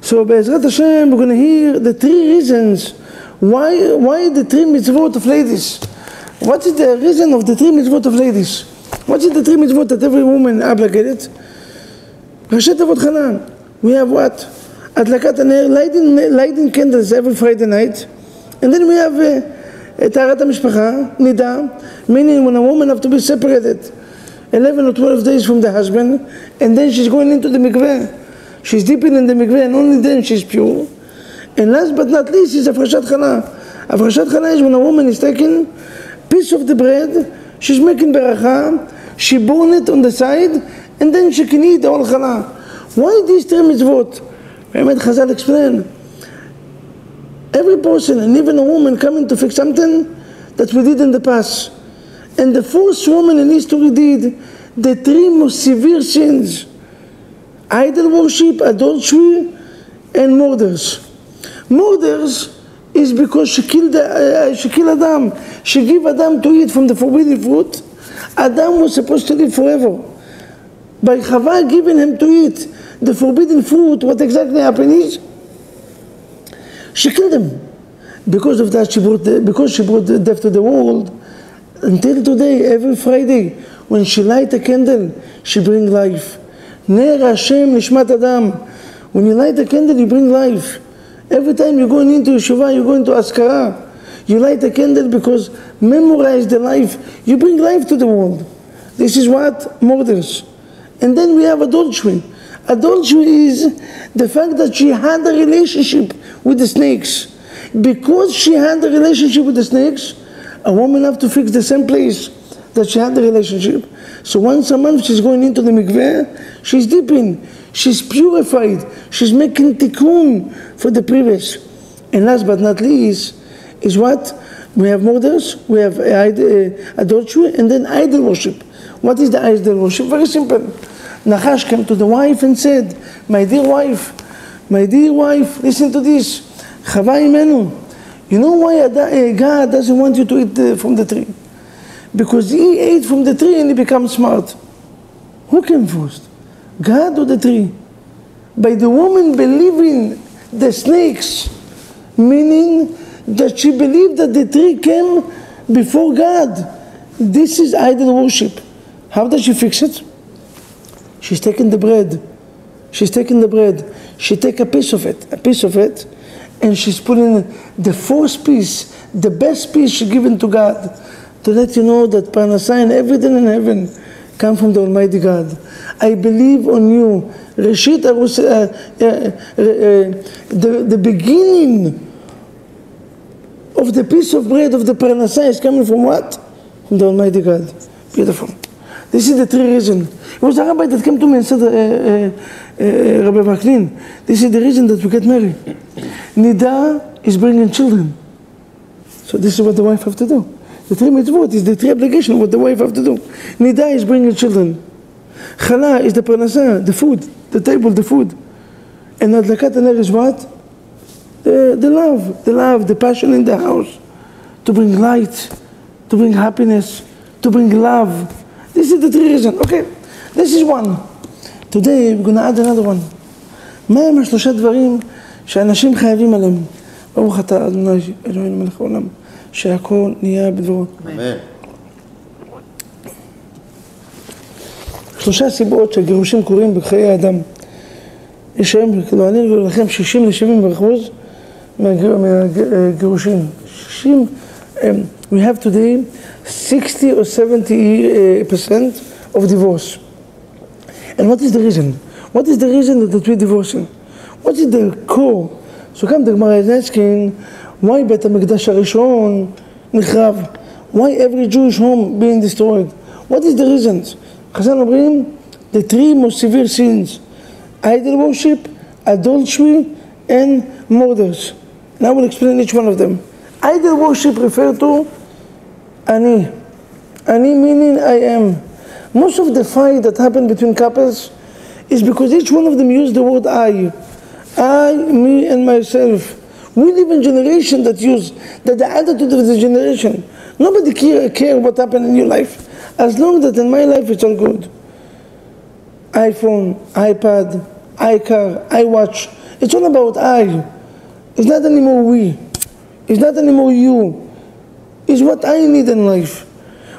So Be'ezrat Hashem, we're going to hear the 3 reasons why the 3 mitzvot of ladies. What is the reason of the 3 mitzvot of ladies? What is the 3 mitzvot that every woman obligated? Rashet Avot Chana. We have what? Adlakat haner, lighting candles every Friday night. And then we have Taharat HaMishpacha, Nida, meaning when a woman have to be separated 11 or 12 days from the husband, and then she's going into the mikveh. She's dipping in the mikveh, and only then she's pure. And last but not least is Afrashat Chana. Afrashat Chana is when a woman is taking piece of the bread, she's making beracha, she burn it on the side, and then she can eat the whole challah. Why these 3 mitzvot? Ahmed Chazal explained, every person, and even a woman, coming to fix something that we did in the past. And the first woman in history did the 3 most severe sins: idol worship, adultery, and murders. Murders is because she killed Adam. She gave Adam to eat from the forbidden fruit. Adam was supposed to live forever. By Chava giving him to eat the forbidden fruit, what exactly happened is she killed him. Because of that, because she brought death to the world. Until today, every Friday, when she light a candle, she brings life. Ner Hashem Nishmat Adam. When you light a candle, you bring life. Every time you're going into Yeshua, you're going to Askara, you light a candle because memorize the life. You bring life to the world. This is what? Murders. And then we have adultery. Adultery is the fact that she had a relationship with the snakes. Because she had a relationship with the snakes, a woman have to fix the same place that she had the relationship. So once a month she's going into the mikveh, she's dipping, she's purified, she's making tikkun for the previous. And last but not least is what? We have murders, we have adultery, and then idol worship. What is the idol worship? Very simple. Nachash came to the wife and said, my dear wife, listen to this. Chava imenu. You know why God doesn't want you to eat from the tree? Because he ate from the tree and he became smart. Who came first? God or the tree? By the woman believing the snakes, meaning that she believed that the tree came before God. This is idol worship. How does she fix it? She's taking the bread. She take a piece of it, and she's putting the first piece, the best piece she given to God, to let you know that Parnasai and everything in heaven come from the Almighty God. I believe on you. Reshit, the beginning of the piece of bread of the Parnasai is coming from what? From the Almighty God. Beautiful. This is the 3 reasons. It was a rabbi that came to me and said, Rabbi Vaknin, this is the reason that we get married. Nida is bringing children. So this is what the wife have to do. The 3 mitzvot is the 3 obligations what the wife have to do. Nida is bringing children. Chala is the parnasa, the food, the table, the food. And adlakat haner is what? The love, the passion in the house. To bring light, to bring happiness, to bring love. This is the 3 reasons. Okay, this is one. Today we're going to add another one. מה הם 3 דברים שאנשים חייבים עליהם? ברוך אתה אדוני אלוהינו מלך העולם, שהכל נהיה בדברו. אמן. 3 סיבות שהגירושים קורים בחיי האדם. יש היום, כאילו אני ולכם 60-70% מהגירושים. 60, we have today 60 or 70% of divorce. And what is the reason? What is the reason that we're divorcing? What is the core? So come the Gemara is asking, why Bet HaMikdash HaRishon נחרב? Why every Jewish home being destroyed? What is the reasons? Chazal אומרים, the 3 most severe sins: idol worship, adultery, and murders. And I will explain each one of them. Idol worship refers to Ani. Ani meaning I am. Most of the fight that happened between couples is because each one of them used the word I. I, me, and myself. We live in a generation that the attitude of the generation. Nobody care what happened in your life. As long that in my life it's all good. iPhone, iPad, I car, I watch. It's all about I. It's not anymore we. It's not anymore you. It's what I need in life.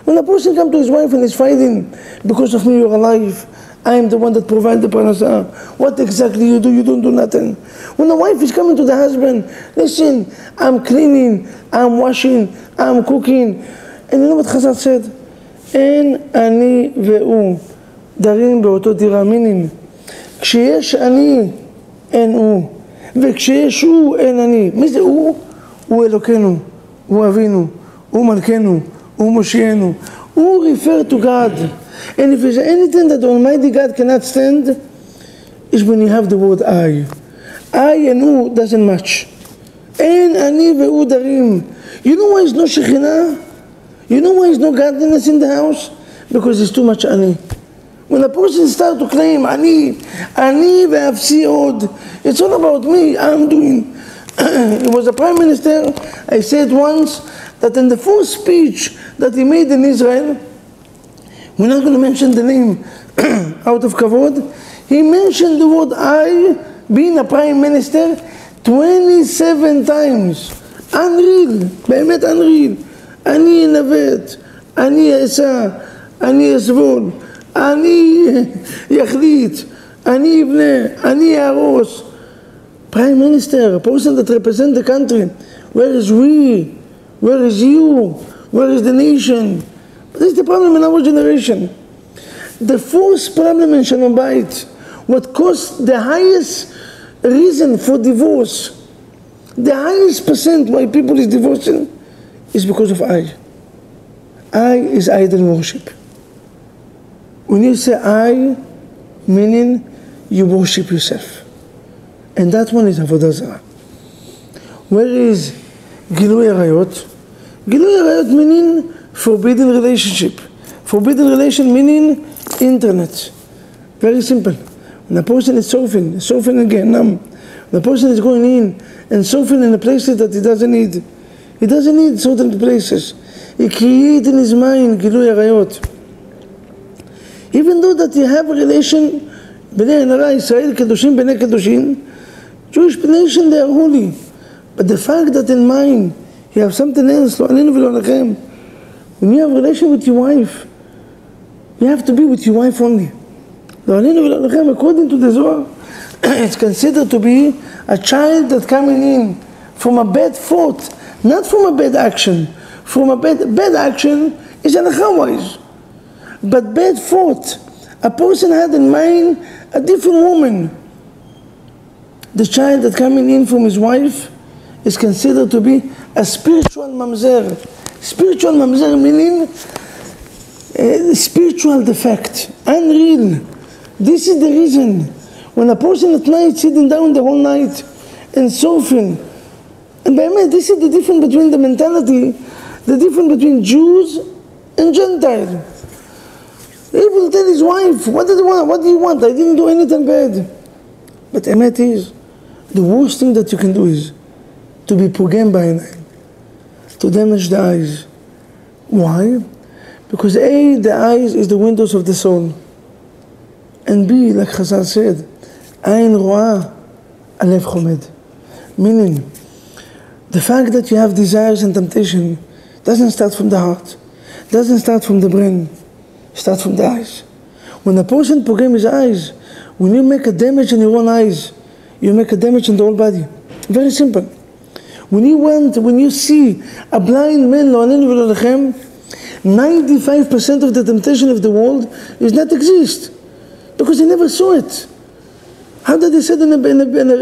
When a person comes to his wife and is fighting, because of me you're alive, I am the one that provides the parnasa. What exactly you do? You don't do nothing. When the wife is coming to the husband, listen, I'm cleaning, I'm washing, I'm cooking. And you know what Chazal said? אין אני והוא דרים באותו דירה, meaning, כשיש אני, אין הוא, וכשיש הוא, אין אני. מי זה הוא? הוא אלוקינו, הוא אבינו, הוא מלכנו, הוא מושיענו. הוא refer to God. And if there's anything that Almighty God cannot stand, is when you have the word I. I and הוא doesn't match. אין אני והוא דרים. You know why there's no Shekhinah? You know why there's no godliness in the house? Because there's too much ani. When a person starts to claim ani ve'afsi od, it's all about me, I'm doing. It was a prime minister, I said once, that in the first speech that he made in Israel, we're not going to mention the name out of kavod, he mentioned the word I, being a prime minister, 27 times. Unreal, באמת unreal. אני אנווט, אני אעשה, אני אסבול, אני יחליט, אני אבנה, אני אהרוס. Prime Minister, a person that represents the country. Where is we? Where is you? Where is the nation? This is the problem in our generation. The first problem in Shalom Bayit, what caused the highest reason for divorce, the highest percent why people is divorcing, is because of I. I is idol worship. When you say I, meaning you worship yourself. And that one is Avodah Zarah. Where is Gilui Arayot? Gilui Arayot meaning forbidden relationship. Forbidden relation meaning internet. Very simple. When a person is surfing again, the person is going in and surfing in the places that he doesn't need. He doesn't need certain places. He creates in his mind Gilui Arayot. Even though that you have a relation, Bnei Enara, Israel, Kedoshim, Bnei Kedoshim, Jewish nation, they are holy. But the fact that in mind you have something else, when you have a relation with your wife, you have to be with your wife only. According to the Zohar, it's considered to be a child that coming in from a bad thought, not from a bad action. From a bad action is halakha-wise. But bad thought, a person had in mind a different woman. The child that coming in from his wife is considered to be a spiritual mamzer. Spiritual mamzer meaning spiritual defect, unreal. This is the reason when a person at night sitting down the whole night and surfing, and by the way, this is the difference between the mentality, the difference between Jews and Gentiles. He will tell his wife, what do you want? What do you want? I didn't do anything bad. But emet is, the worst thing that you can do is to be pogem ba'inayim, to damage the eyes. Why? Because A, the eyes is the windows of the soul. And B, like Chazal said, ayin ro'ah, alev chomed. Meaning, the fact that you have desires and temptation doesn't start from the heart, doesn't start from the brain, it starts from the eyes. When a person pogem his eyes, when you make a damage in your own eyes, you make a damage in the whole body. Very simple. When you see a blind man, 95% of the temptation of the world is not exist. Because he never saw it. How did they say in a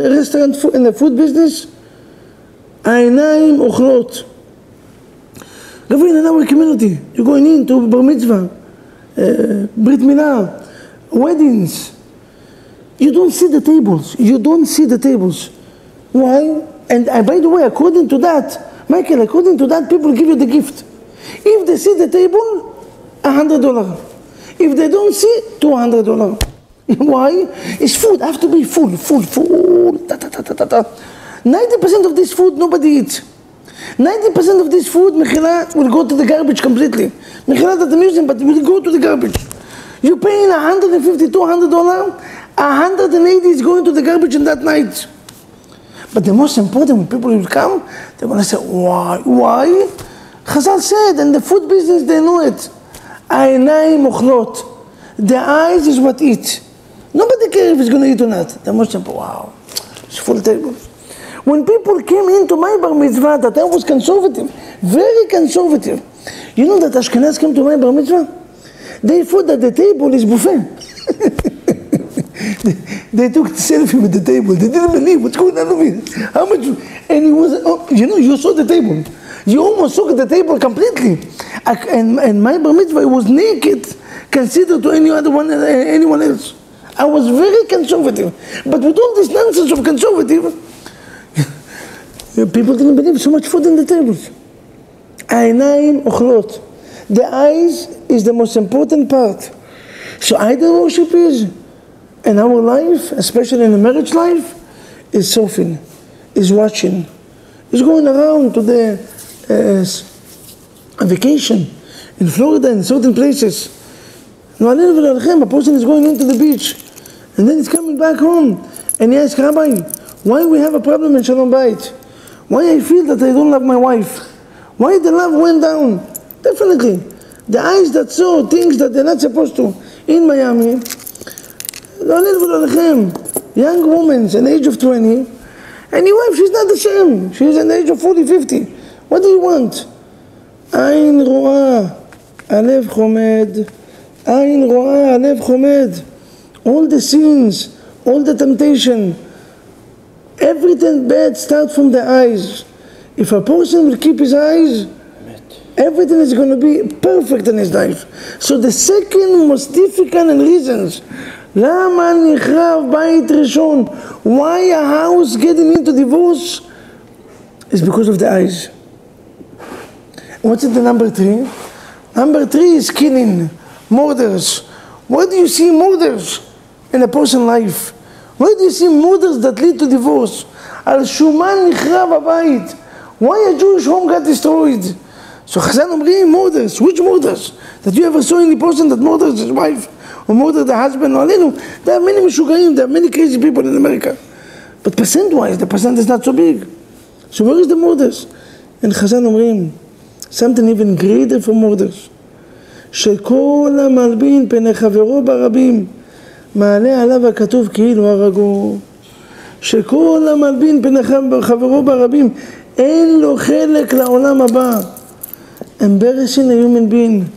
restaurant, in the food business? Einayim ochlot. Rabbi, in our community, you're going into bar mitzvah, brit milah, weddings. You don't see the tables. You don't see the tables. Why? And by the way, according to that, Michael, according to that, people give you the gift. If they see the table, $100. If they don't see, $200. Why? It's food. Have to be full. 90% of this food nobody eats. 90% of this food, mechila, will go to the garbage completely. Mechila at the museum, but will go to the garbage. You're paying $150, $200. 180 is going to the garbage in that night. But the most important, when people will come, they're going to say, why? Why? Chazal said, in the food business, they know it. העיניים אוכלות. The eyes is what eat. Nobody cares if it's going to eat or not. The most important, wow, it's full table. When people came into my bar mitzvah, that I was conservative, very conservative. You know that Ashkenaz came to my bar mitzvah? They thought that the table is buffet. They took the selfie with the table. They didn't believe what's going on with it. How much? And it was, you saw the table. You almost saw the table completely. And my bar mitzvah, it was naked, considered to anyone else. I was very conservative. But with all this nonsense of conservative, people didn't believe so much food on the tables. העיניים אוכלות. The eyes is the most important part. So idol worship is, in our life, especially in the marriage life, is soften, is watching, is going around to the vacation in Florida in certain places. A person is going into the beach and then he's coming back home and he asks, Rabbi, why we have a problem in Shalom Bayit? Why I feel that I don't love my wife? Why the love went down? Definitely. The eyes that saw things that they're not supposed to in Miami. Young woman, an age of 20, and your wife, she's not the same. She's an age of 40, 50. What do you want? עין רואה, הלב חומד. עין רואה, הלב חומד. All the sins, all the temptation, everything bad starts from the eyes. If a person will keep his eyes, everything is going to be perfect in his life. So the second most difficult reasons, למה נחרב בית ראשון, why a house getting into divorce, is because of the eyes. What's it the number 3? Number 3 is killing, murders. Where do you see murders in a person's life? Where do you see murders that lead to divorce? על שומן נחרב הבית. Why a Jewish home got destroyed? So Chazal אומרים murders. Which murders? That you ever saw any person that murders his wife or murdered the husband? There are many משוגעים, there are many crazy people in America. But percent-wise, the percent is not so big. So where is the murders? And Chazal אומרים something even greater for murders. שכל המלבין פני חברו ברבים מעלה עליו הכתוב כאילו הרגו. שכל המלבין פני חברו ברבים אין לו חלק לעולם הבא. Embarrassing a human being,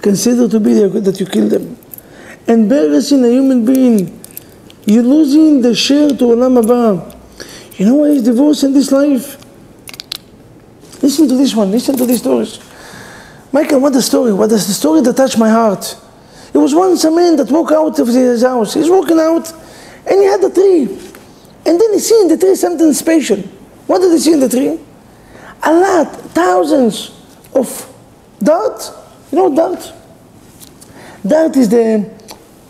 consider to be that you killed them. Embarrassing a human being, you're losing the share to עולם הבא. You know why is divorce in this life? Listen to this one, listen to these stories. Michael, what the story? What is the story that touched my heart? It was once a man that walked out of his house. He's walking out and he had a tree. And then he see in the tree something special. What did he see in the tree? A lot, thousands of dirt. You know dirt? Dirt is the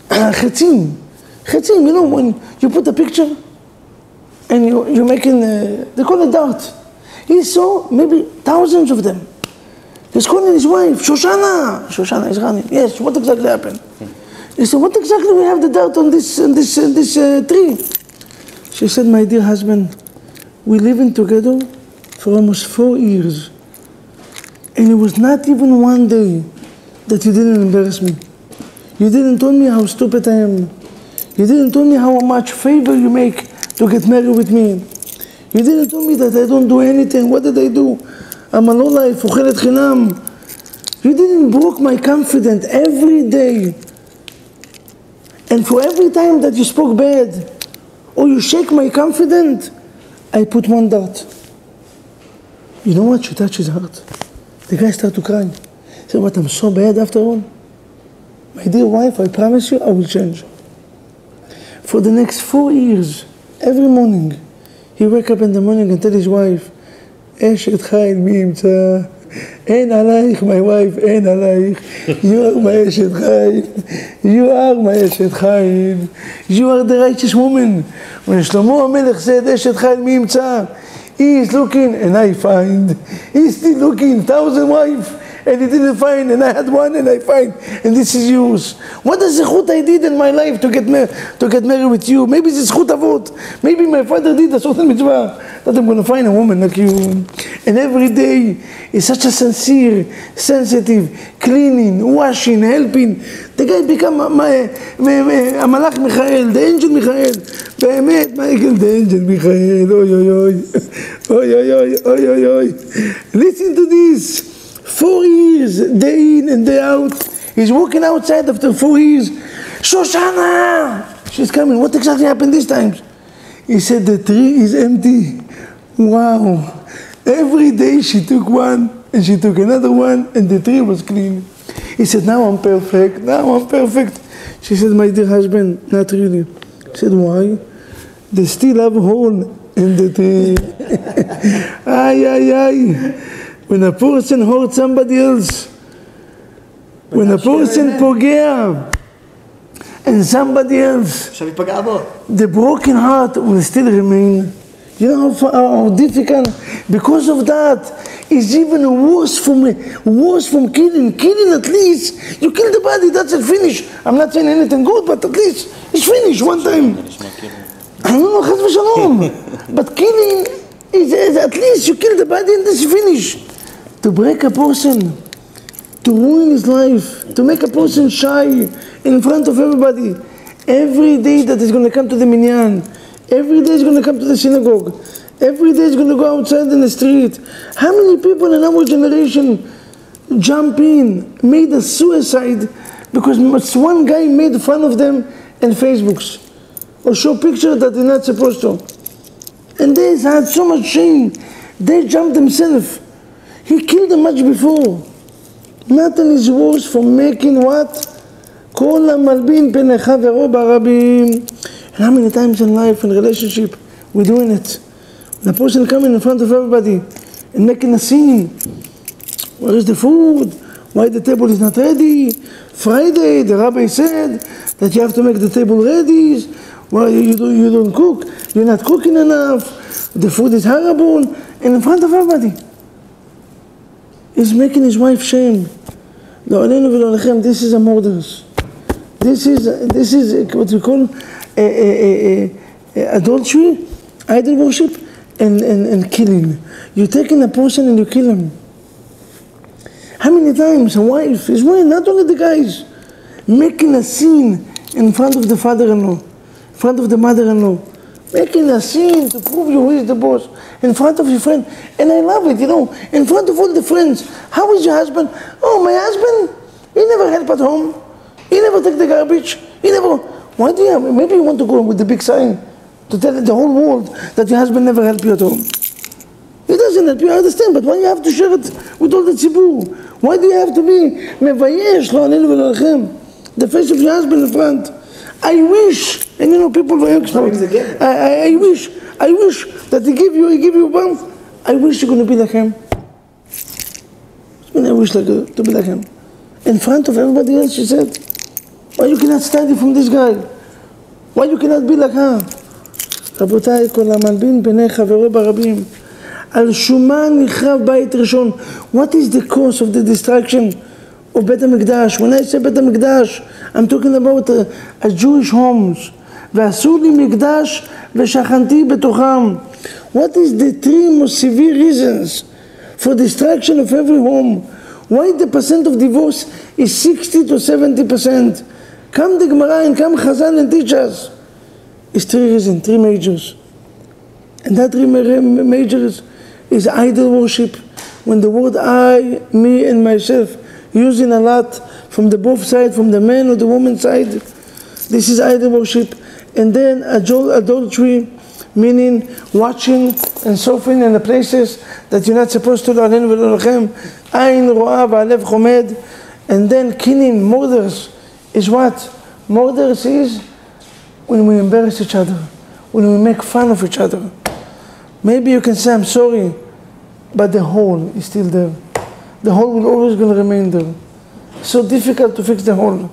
chetzim. Chetzim, you know when you put a picture and you're making, they call it dirt. He saw maybe thousands of them. He's calling his wife, Shoshana. Shoshana is running. Yes, what exactly happened? He said, what exactly we have the dirt on this tree? She said, my dear husband, we living together for almost 4 years. And it was not even one day that you didn't embarrass me. You didn't tell me how stupid I am. You didn't tell me how much favor you make to get married with me. You didn't tell me that I don't do anything. What did I do? I'm a low-life, אוכלת חינם. You didn't broke my confidence every day. And for every time that you spoke bad, or you shake my confidence, I put one dart. You know what? She touched his heart. The guy started to cry. He said, what, I'm so bad after all? My dear wife, I promise you, I will change. For the next 4 years, every morning, he wake up in the morning and tell his wife, אשת חיל מי ימצא, אין עלייך, my wife, אין עלייך, you are my אשת חיל, you are my אשת חיל, you are the righteous woman. When שלמה המלך said, אשת חיל מי ימצא, he is looking and I find, he is still looking, 1,000 wives, and he didn't find, and I had one and I find, and this is yours. What is the zechut I did in my life to get married with you? Maybe it's zechut avot. Maybe my father did a certain mitzvah that I'm going to find a woman like you. And every day is such a sincere, sensitive, cleaning, washing, helping. The guy become a malach Michael, the angel Michael. באמת, Michael, the angel Michael. Oy, oy, oy. Oy, oy, oy, oy, oy, oy. Listen to this. 4 years, day in and day out. He's walking outside after 4 years. Shoshana! She's coming. What exactly happened this time? He said, the tree is empty. Wow. Every day she took one, and she took another one, and the tree was clean. He said, now I'm perfect. Now I'm perfect. She said, my dear husband, not really. He said, why? They still have a hole in the tree. Ay, ay, ay. When a person hurts somebody else, when a person פוגע, and somebody else, the broken heart will still remain. You know how difficult? Because of that, it's even worse from killing. Killing, at least, you kill the body, that's it, finish. I'm not saying anything good, but at least it's finished one time. I don't know, chas v'shalom. But killing is at least you kill the body and it's finished. To break a person, to ruin his life, to make a person shy in front of everybody. Every day that he's going to come to the minyan, every day he's going to come to the synagogue, every day he's going to go outside in the street. How many people in our generation jump in, made a suicide because one guy made fun of them in Facebooks or show pictures that they're not supposed to? And they had so much shame, they jumped themselves. He killed them much before. Nothing is worse for making what? כל המלבין פני חברו ברבים. And how many times in life, in relationship, we're doing it? The person coming in front of everybody and making a scene. Where is the food? Why the table is not ready? Friday, the rabbi said that you have to make the table ready. Well, you don't cook. You're not cooking enough. The food is horrible. And in front of everybody. He's making his wife shame. This is a murder. This is what we call adultery, idol worship, and killing. You're taking a person and you kill him. How many times a wife is not only the guys, making a scene in front of the father-in-law, in front of the mother-in-law, making a scene to prove you who is the boss, in front of your friend. And I love it, in front of all the friends. How is your husband? Oh, my husband, he never help at home. He never take the garbage. He never. Why do you have? Maybe you want to go with the big sign to tell the whole world that your husband never helped you at home. He doesn't help you, I understand, but why do you have to share it with all the tzibur? Why do you have to be mevayesh lo alenu v'lo alechem, the face of your husband in front? I wish, and people will explode. I wish that he give you a bump. I wish you're going to be like him. I wish to be like him. In front of everybody else, she said, why you cannot study from this guy? Why you cannot be like her? רבותיי, כל המלבין פני חברו ברבים. על שומן נחרב בית ראשון. What is the cause of the destruction of בית המקדש? When I say בית המקדש, I'm talking about a Jewish homes. ועשו לי מקדש ושכנתי בתוכם. What is the three most severe reasons for destruction of every home? Why the percent of divorce is 60 to 70%? Come the Gemara and come Chazal and teach us. It's three reasons, three majors. And that three majors is idol worship. When the word I, me and myself, using a lot from the both sides, from the man or the woman side, this is idol worship. And then adultery, meaning watching and surfing in the places that you're not supposed to. And then killing, murders, is what? Murders is when we embarrass each other, when we make fun of each other. Maybe you can say, I'm sorry, but the hole is still there. The hole will always going to remain there. It's so difficult to fix the hole.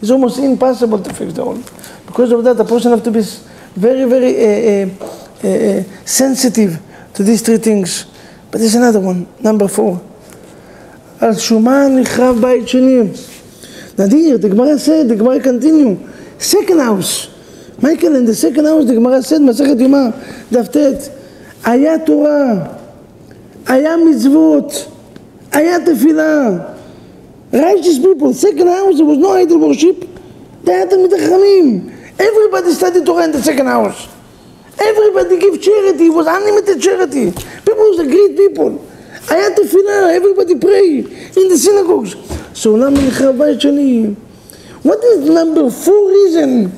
It's almost impossible to fix the hole. Because of that, a person has to be very, very sensitive to these three things. But there's another one, number 4. על שומה נחרב בית שני. נדיר, the Gemara said, the Gemara continue, second house. Michael, in the second house, the Gemara said, מסכת יומא, דף ט', היה תורה, היה מצוות, היה תפילה. Righteous people, second house, there was no idol worship. They had תלמידי חכמים. Everybody studied Torah in the second house. Everybody gave charity, it was unlimited charity. People were great people. היה תפילה, everybody pray in the synagogues. So למה נחרב בית שני? What is number 4 reason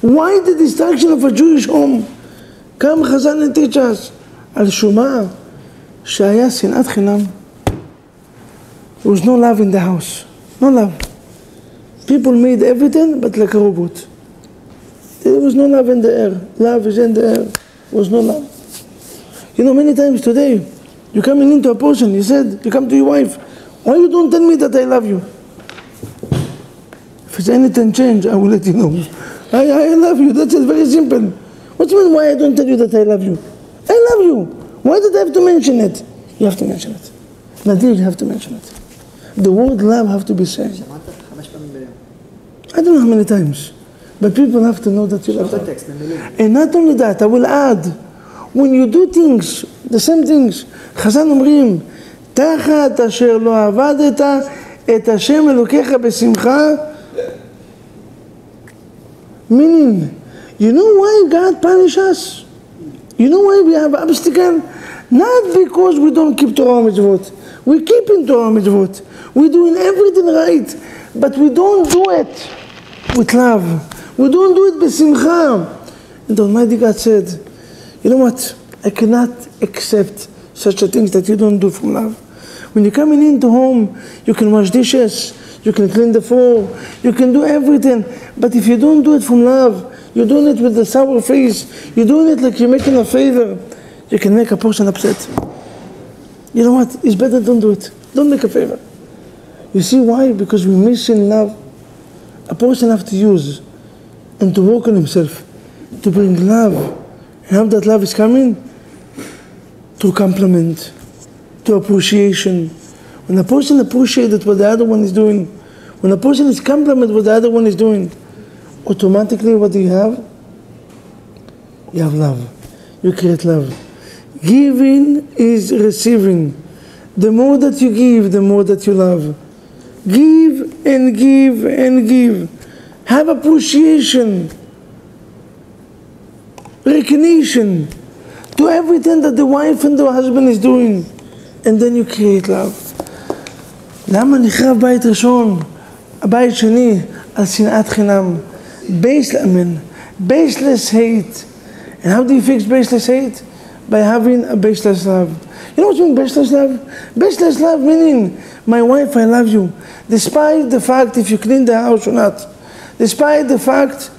why the destruction of a Jewish home? כמה חז"ל teach us על שומה שהיה שנאת חינם. There was no love in the house, no love. People made everything but like a robot. There was no love in the air. Love is in the air. There was no love. You know, many times today, you coming into a person, you said, you come to your wife, why you don't tell me that I love you? If it's anything change, I will let you know. I love you, that's it, very simple. What do you mean, why I don't tell you that I love you? I love you. Why did I have to mention it? You have to mention it. Nadir, you have to mention it. The word love have to be said. I don't know how many times. But people have to know that you love them. And not only that, I will add, when you do things, the same things, חז"ל אומרים, תחת אשר לא עבדת את השם אלוקיך בשמחה. Meaning, you know why God punishes us? You know why we have obstacle? Not because we don't keep Torah mitzvot. We keep in Torah mitzvot. We're doing everything right, but we don't do it with love. We don't do it b'simcha. And the Almighty God said, you know what? I cannot accept such a thing that you don't do from love. When you're coming into home, you can wash dishes, you can clean the floor, you can do everything. But if you don't do it from love, you're doing it with a sour face, you're doing it like you're making a favor, you can make a person upset. You know what? It's better don't do it. Don't make a favor. You see why? Because we miss in love. A person has to use and to work on himself, to bring love. And how that love is coming? Through compliment, to appreciation. When a person appreciates what the other one is doing, when a person is complimented what the other one is doing, automatically what do you have? You have love. You create love. Giving is receiving. The more that you give, the more that you love. Give and give and give. Have appreciation, recognition to everything that the wife and the husband is doing, and then you create love. למה נחרב בית ראשון, הבית שני, על שנאת חינם? Baseless hate. And how do you fix baseless hate? By having a baseless love. You know what you mean baseless love? Baseless love meaning, my wife, I love you, despite the fact if you clean the house or not, despite the fact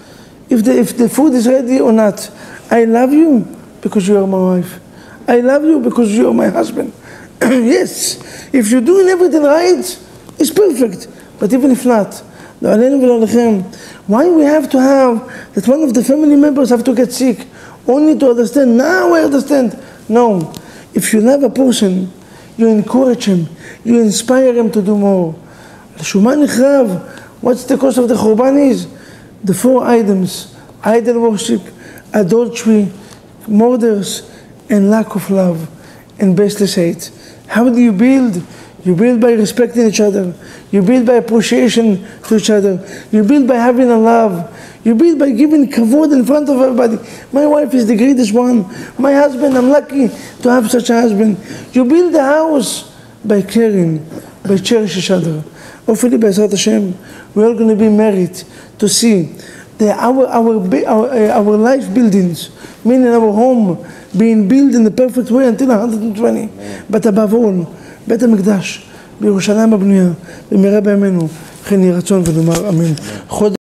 if the food is ready or not. I love you because you are my wife. I love you because you are my husband. Yes, if you're doing everything right, it's perfect. But even if not, why we have to have that one of the family members have to get sick only to understand? Now I understand. No, if you love a person, you encourage him, you inspire him to do more. What's the cause of the Churban is? The 4 items: idol worship, adultery, murders, and lack of love, and baseless hate. How do you build? You build by respecting each other. You build by appreciation to each other. You build by having a love. You build by giving kavod in front of everybody. My wife is the greatest one. My husband, I'm lucky to have such a husband. You build the house by caring, by cherishing each other. Hopefully, B'ezrat Hashem, we're all going to be married to see our life buildings, meaning our home, being built in the perfect way until 120. But above all, בית המקדש בירושלים הבנויה, במהרה בימינו, כן יהי רצון ונאמר אמן.